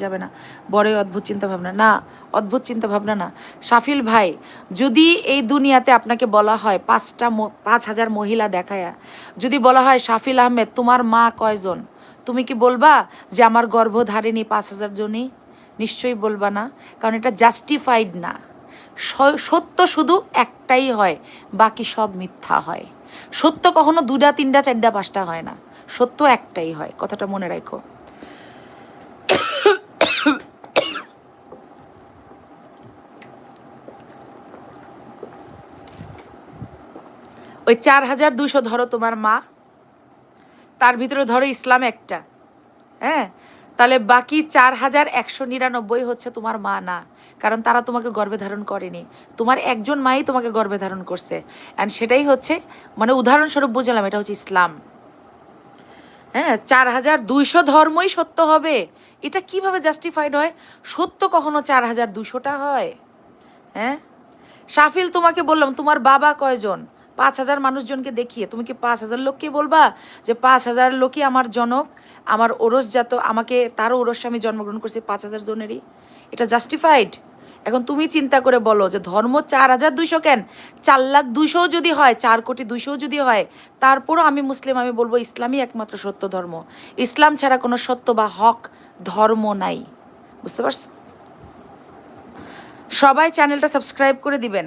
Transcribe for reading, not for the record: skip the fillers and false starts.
যাবে না, বড়ই অদ্ভুত চিন্তা ভাবনা। না, অদ্ভুত চিন্তা ভাবনা না শাফিল ভাই। যদি এই দুনিয়াতে আপনাকে বলা হয় 5,000 মহিলা দেখায়া যদি বলা হয় শাফিল আহমেদ তোমার মা কয়জন, তুমি কি বলবা যে আমার গর্ভধারিণী 5,000 জনই? নিশ্চয়ই বলবা না, কারণ এটা জাস্টিফাইড না। সত্য শুধু একটাই হয়, বাকি সব মিথ্যা হয়। সত্য কখনো 2টা 3টা 4টা 5টা হয় না, সত্য একটাই হয়, কথাটা মনে রাখো। ওই 4,200 ধরো তোমার মা, তার ভিতরে ধরো ইসলাম একটা, হ্যাঁ, তাহলে বাকি 4,199 হচ্ছে তোমার মা না, কারণ তারা তোমাকে গর্ভে ধারণ করেনি। তোমার একজন মাই তোমাকে গর্ভে ধারণ করছে, অ্যান্ড সেটাই হচ্ছে, মানে উদাহরণস্বরূপ বুঝলাম, এটা হচ্ছে ইসলাম। হ্যাঁ, 4,200 ধর্মই সত্য হবে, এটা কিভাবে জাস্টিফাইড হয়? সত্য কখনো 4,200টা হয়? হ্যাঁ, শাফিল তোমাকে বললাম তোমার বাবা কয়জন, 5,000 মানুষজনকে দেখিয়ে তুমি কি 5,000 লোককে বলবা যে 5,000 লোকই আমার জনক, আমার ওরসজাত, আমাকে তারও ওরসে আমি জন্মগ্রহণ করছি 5,000 জনেরই? এটা জাস্টিফাইড? এখন তুমি চিন্তা করে বলো যে ধর্ম 4,200 কেন, 4,200,000 যদি হয়, 4,200,000 যদি হয়, তারপরও আমি মুসলিম, আমি বলবো ইসলামই একমাত্র সত্য ধর্ম। ইসলাম ছাড়া কোনো সত্য বা হক ধর্ম নাই। বুঝতে পারছো? সবাই চ্যানেলটা সাবস্ক্রাইব করে দিবেন।